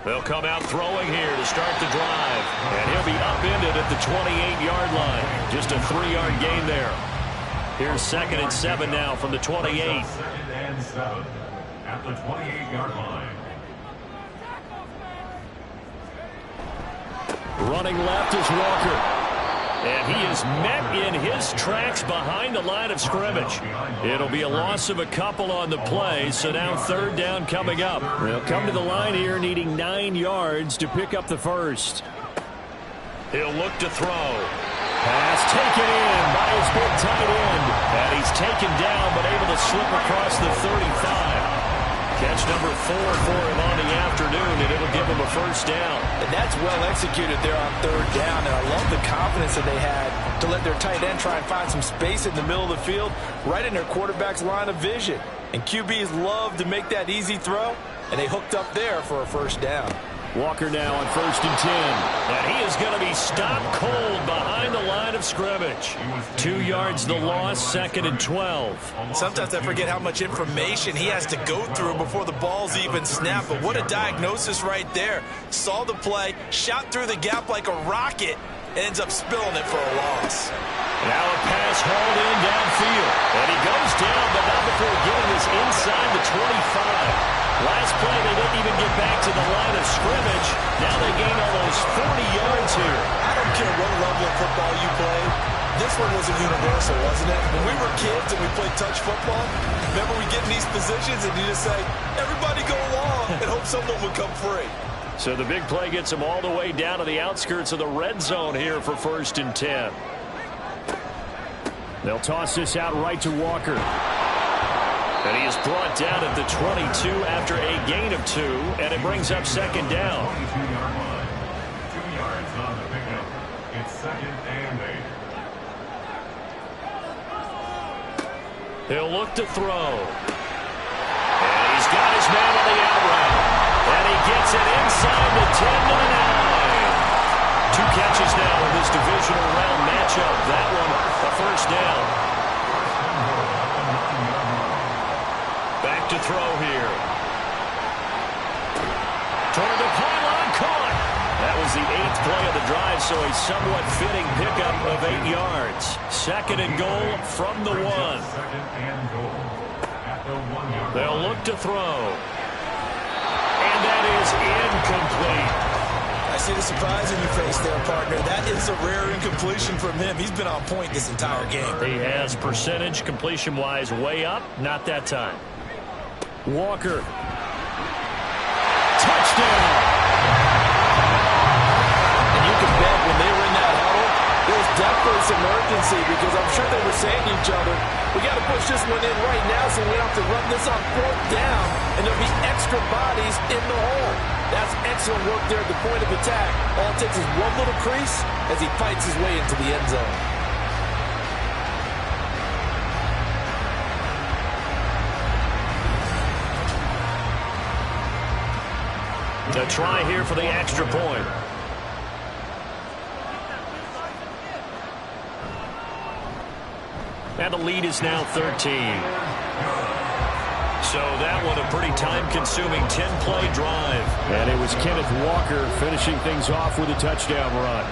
They'll come out throwing here to start the drive. And he'll be upended at the 28-yard line. Just a 3-yard gain there. Here's 2nd and 7 now from the 28. 2nd and 7 at the 28-yard line. Running left is Walker. And he is met in his tracks behind the line of scrimmage. It'll be a loss of a couple on the play, so now 3rd down coming up. They'll come to the line here needing 9 yards to pick up the first. He'll look to throw. Pass taken in by his big tight end. And he's taken down but able to slip across the 35. Catch number 4 for him on the afternoon, and it'll give him a first down. And that's well executed there on 3rd down. And I love the confidence that they had to let their tight end try and find some space in the middle of the field, right in their quarterback's line of vision. And QBs love to make that easy throw, and they hooked up there for a first down. Walker now on 1st and 10. And he is going to be stopped cold behind the line of scrimmage. 2 yards the loss, 2nd and 12. Sometimes I forget how much information he has to go through before the ball's even snapped. But what a diagnosis right there. Saw the play, shot through the gap like a rocket, ends up spilling it for a loss. Now a pass hauled in downfield. And he goes down, but not before getting this inside the 25. Last play, they didn't even get back to the line of scrimmage. Now they gain almost 40 yards here. I don't care what level of football you play. This one was a universal, wasn't it? When we were kids and we played touch football, remember we get in these positions and you just say, everybody go along and hope someone would come free. So the big play gets them all the way down to the outskirts of the red zone here for 1st and 10. They'll toss this out right to Walker. And he is brought down at the 22 after a gain of 2, and it brings up 2nd down. 22-yard line. 2 yards on the pickup. It's 2nd and 8. He'll look to throw. And he's got his man on the out route. And he gets it inside the 10 to the 9. 2 catches now in this divisional round matchup. That one, a first down. Back to throw here. Toward the pylon, caught. That was the 8th play of the drive, so a somewhat fitting pickup of 8 yards. 2nd and goal from the 1. 2nd and goal at the 1-yard line. They'll look to throw. And that is incomplete. I see the surprise in your face there, partner. That is a rare incompletion from him. He's been on point this entire game. He has percentage completion-wise way up. Not that time. Walker. Touchdown. And you can bet when they were in that huddle, there was definitely some urgency because I'm sure they were saying to each other, we got to push this one in right now so we don't have to run this on 4th down, and there'll be extra bodies in the hole. That's excellent work there at the point of attack. All it takes is one little crease as he fights his way into the end zone. A try here for the extra point. And the lead is now 13. So that one a pretty time-consuming 10-play drive. And it was Kenneth Walker finishing things off with a touchdown run.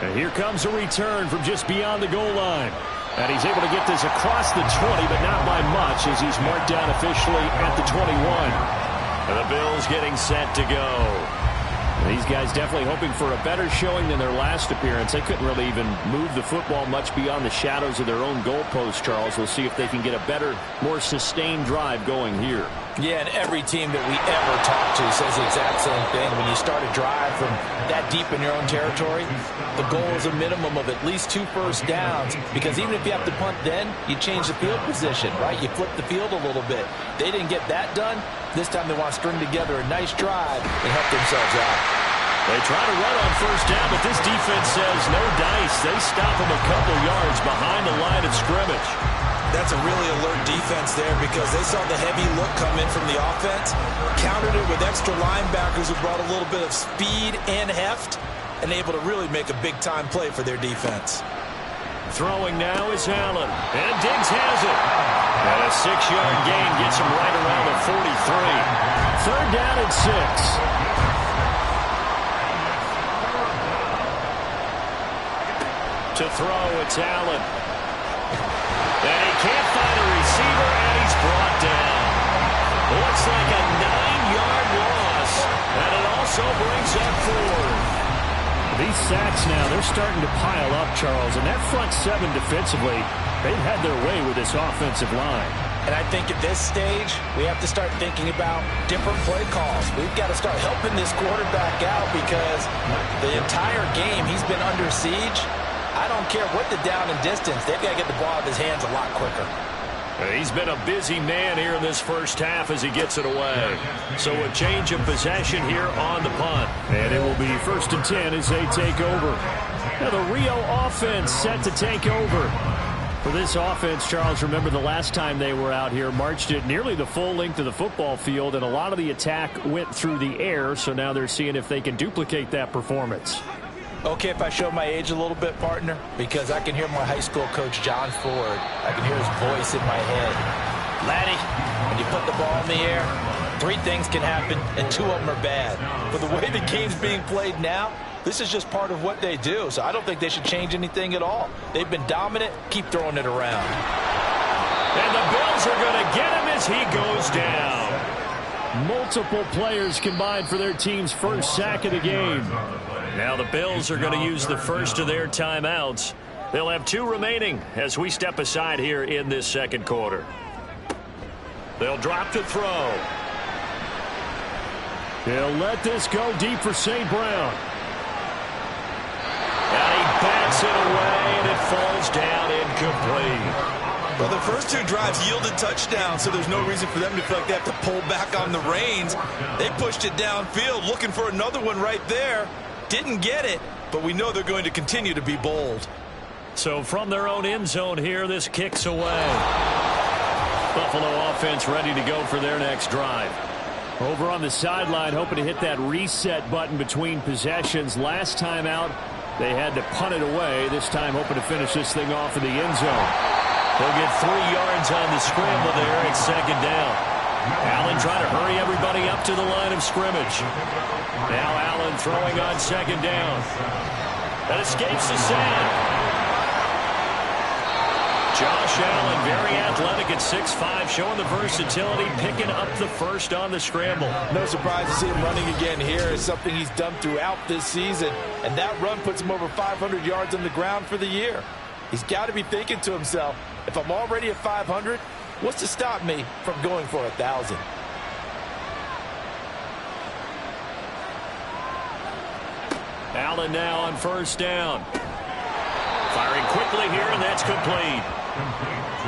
And here comes a return from just beyond the goal line. And he's able to get this across the 20, but not by much as he's marked down officially at the 21. And the Bills getting set to go. These guys definitely hoping for a better showing than their last appearance. They couldn't really even move the football much beyond the shadows of their own goalpost, Charles. We'll see if they can get a better, more sustained drive going here. Yeah, and every team that we ever talk to says the exact same thing. When you start a drive from that deep in your own territory, the goal is a minimum of at least 2 first downs, because even if you have to punt then, you change the field position, right? You flip the field a little bit. They didn't get that done. This time they want to string together a nice drive and help themselves out. They try to run on first down, but this defense says no dice. They stop them a couple yards behind the line of scrimmage. That's a really alert defense there because they saw the heavy look come in from the offense, countered it with extra linebackers who brought a little bit of speed and heft, and able to really make a big-time play for their defense. Throwing now is Allen, and Diggs has it. And a 6-yard gain gets him right around the 43. 3rd down and 6. To throw, it's Allen. And he can't find a receiver, and he's brought down. Looks like a 9-yard loss, and it also brings up 4. These sacks now, they're starting to pile up, Charles, and that front 7 defensively, they've had their way with this offensive line. And I think at this stage, we have to start thinking about different play calls. We've got to start helping this quarterback out because the entire game he's been under siege. I don't care what the down and distance, they've got to get the ball out of his hands a lot quicker. He's been a busy man here in this first half as he gets it away. So a change of possession here on the punt. And it will be 1st and 10 as they take over. Now the Rio offense set to take over. For this offense, Charles, remember the last time they were out here, marched it nearly the full length of the football field, and a lot of the attack went through the air, so now they're seeing if they can duplicate that performance. Okay, if I show my age a little bit, partner, because I can hear my high school coach, John Ford. I can hear his voice in my head. Laddie, when you put the ball in the air, 3 things can happen, and 2 of them are bad. But the way the game's being played now, this is just part of what they do, so I don't think they should change anything at all. They've been dominant. Keep throwing it around. And the Bills are going to get him as he goes down. Multiple players combined for their team's first sack of the game. Now the Bills are going to use the first of their timeouts. They'll have 2 remaining as we step aside here in this second quarter. They'll drop to throw. They'll let this go deep for St. Brown. And he backs it away, and it falls down incomplete. Well, the first 2 drives yielded touchdowns, so there's no reason for them to feel like they have to pull back on the reins. They pushed it downfield, looking for another one right there. Didn't get it, but we know they're going to continue to be bold. So from their own end zone here, this kicks away. Buffalo offense ready to go for their next drive. Over on the sideline, hoping to hit that reset button between possessions. Last time out, they had to punt it away. This time hoping to finish this thing off in the end zone. They'll get 3 yards on the scramble there. It's 2nd down. Allen trying to hurry everybody up to the line of scrimmage. Now Allen throwing on 2nd down. That escapes the sack. Josh Allen, very athletic at 6'5", showing the versatility, picking up the first on the scramble. No surprise to see him running again here. It's something he's done throughout this season, and that run puts him over 500 yards on the ground for the year. He's got to be thinking to himself, if I'm already at 500, what's to stop me from going for 1,000? Allen now on 1st down. Firing quickly here, and that's complete.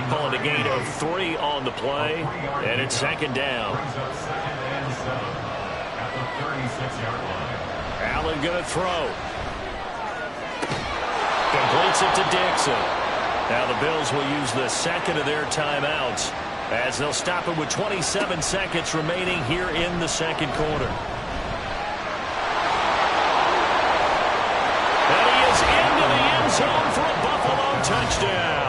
Calling a gain of 3 on the play, and it's 2nd down. Allen going to throw. Completes it to Dixon. Now the Bills will use the 2nd of their timeouts as they'll stop it with 27 seconds remaining here in the second quarter. And he is into the end zone for a Buffalo touchdown.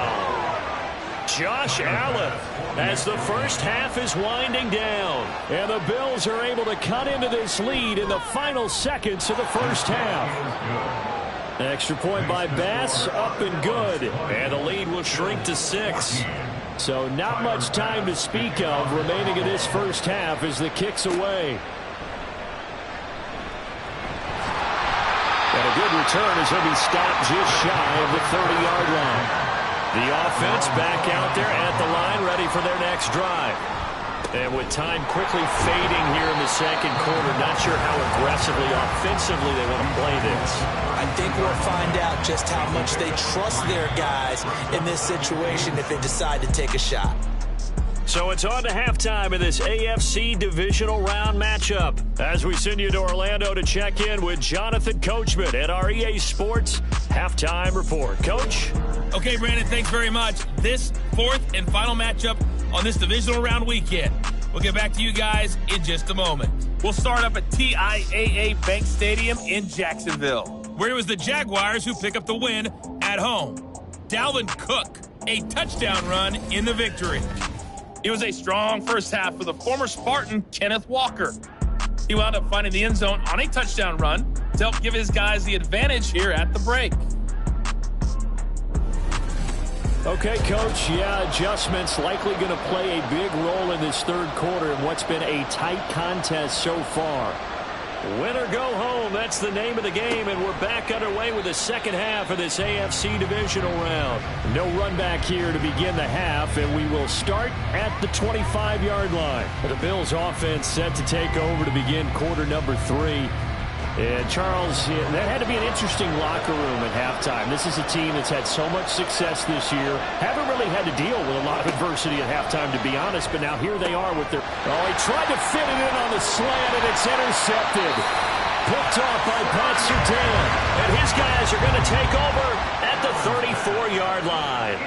Josh Allen as the first half is winding down. And the Bills are able to cut into this lead in the final seconds of the first half. Extra point by Bass, up and good. And the lead will shrink to 6. So not much time to speak of remaining in this first half as the kick's away. And a good return as he'll be stopped just shy of the 30-yard line. The offense back out there at the line, ready for their next drive. And with time quickly fading here in the second quarter, not sure how aggressively, offensively they want to play this. I think we'll find out just how much they trust their guys in this situation if they decide to take a shot. So it's on to halftime in this AFC Divisional Round matchup as we send you to Orlando to check in with Jonathan Coachman at our EA Sports Halftime Report. Coach? Okay, Brandon, thanks very much. This 4th and final matchup on this Divisional Round weekend. We'll get back to you guys in just a moment. We'll start up at TIAA Bank Stadium in Jacksonville, where it was the Jaguars who pick up the win at home. Dalvin Cook, a touchdown run in the victory. It was a strong first half for the former Spartan, Kenneth Walker. He wound up finding the end zone on a touchdown run to help give his guys the advantage here at the break. Okay, Coach, adjustments likely going to play a big role in this third quarter in what's been a tight contest so far. Win or go home, that's the name of the game, and we're back underway with the second half of this AFC Divisional round. No run back here to begin the half, and we will start at the 25-yard line. The Bills offense set to take over to begin quarter number 3. And Charles, that had to be an interesting locker room at halftime. This is a team that's had so much success this year. Haven't really had to deal with a lot of adversity at halftime, to be honest. But now here they are with their... Oh, he tried to fit it in on the slant, and it's intercepted. Picked off by Pat Surtain. And his guys are going to take over at the 34-yard line.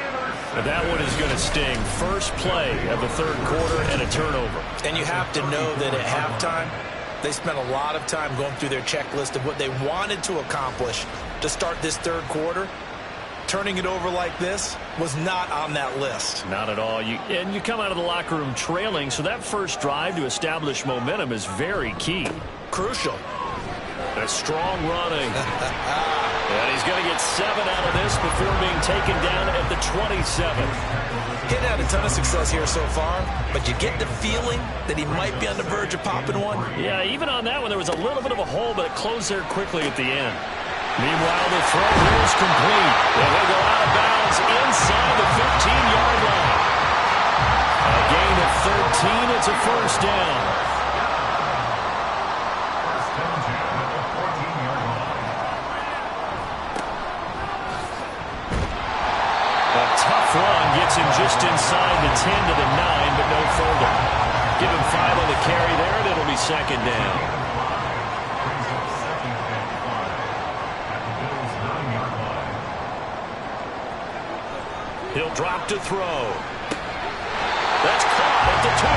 And that one is going to sting. First play of the third quarter and a turnover. And you have to know that at halftime, they spent a lot of time going through their checklist of what they wanted to accomplish to start this third quarter. Turning it over like this was not on that list. Not at all. And you come out of the locker room trailing, so that first drive to establish momentum is very key. Crucial. A strong running. And he's going to get 7 out of this before being taken down at the 27. He's had a ton of success here so far, but you get the feeling that he might be on the verge of popping one. Yeah, even on that one, there was a little bit of a hole, but it closed there quickly at the end. Meanwhile, the throw here is complete. And he'll go out of bounds inside the 15-yard line. A gain of 13. It's a first down. Run gets him just inside the 10 to the 9, but no further. Give him 5 on the carry there, and it'll be second down. He'll drop to throw. That's caught at the 2.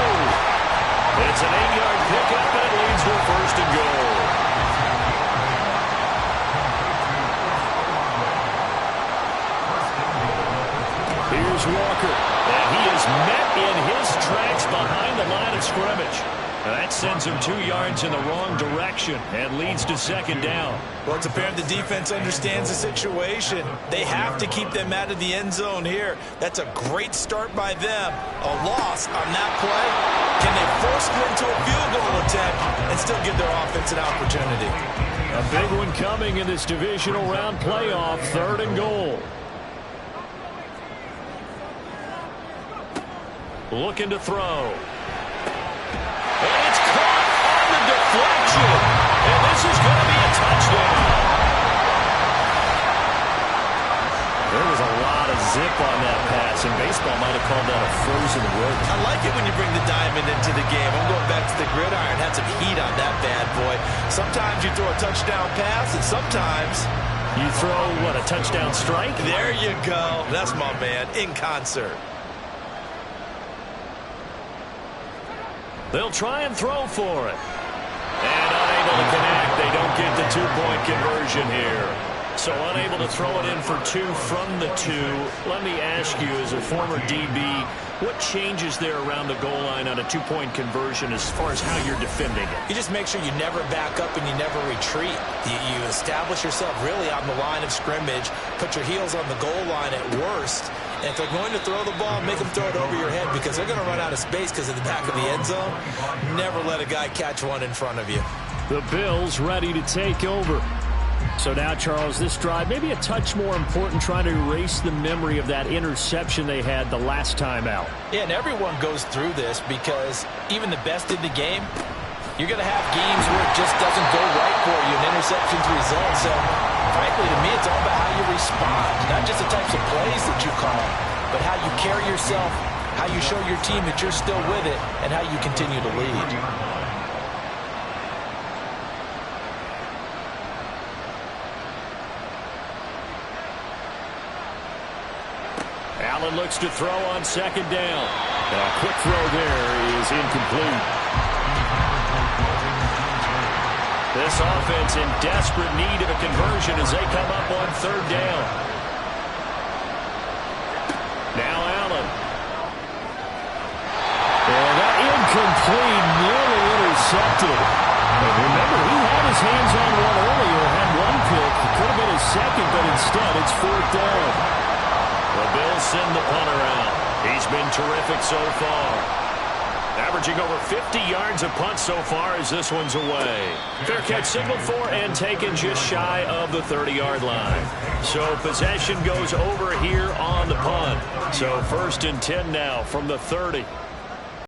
It's an 8-yard pickup, and it leads to a first and goal. Here's Walker, and he is met in his tracks behind the line of scrimmage. And that sends him 2 yards in the wrong direction and leads to second down. Well, it's apparent the defense understands the situation. They have to keep them out of the end zone here. That's a great start by them. A loss on that play. Can they force them into a field goal attempt and still give their offense an opportunity? A big one coming in this divisional round playoff, 3rd and goal. Looking to throw. And it's caught on the deflection. And this is going to be a touchdown. There was a lot of zip on that pass, and baseball might have called that a frozen rope. I like it when you bring the diamond into the game. I'm going back to the gridiron. Had some heat on that bad boy. Sometimes you throw a touchdown pass, and sometimes you throw, what, a touchdown strike? There you go. That's my man, in concert. They'll try and throw for it. And unable to connect. They don't get the 2-point conversion here. So unable to throw it in for 2 from the 2. Let me ask you, as a former DB, what changes there around the goal line on a 2-point conversion as far as how you're defending it? You just make sure you never back up and you never retreat. You establish yourself really on the line of scrimmage, put your heels on the goal line at worst, and if they're going to throw the ball, make them throw it over your head because they're going to run out of space because of the back of the end zone. Never let a guy catch one in front of you. The Bills ready to take over. So now, Charles, this drive maybe a touch more important, trying to erase the memory of that interception they had the last time out. Yeah, and everyone goes through this because even the best in the game, you're going to have games where it just doesn't go right for you, and interceptions result. So, frankly, to me, it's all about how you respond, not just the types of plays that you call, but how you carry yourself, how you show your team that you're still with it, and how you continue to lead. Allen looks to throw on second down. A quick throw there is incomplete. This offense in desperate need of a conversion as they come up on 3rd down. Now Allen. incomplete, nearly intercepted. And remember, he had his hands on one earlier, had one pick. It could have been his second, but instead it's 4th down. The Bills send the punter out. He's been terrific so far. Averaging over 50 yards a punt so far as this one's away. Fair catch signaled for and taken just shy of the 30-yard line. So possession goes over here on the punt. So 1st and 10 now from the 30.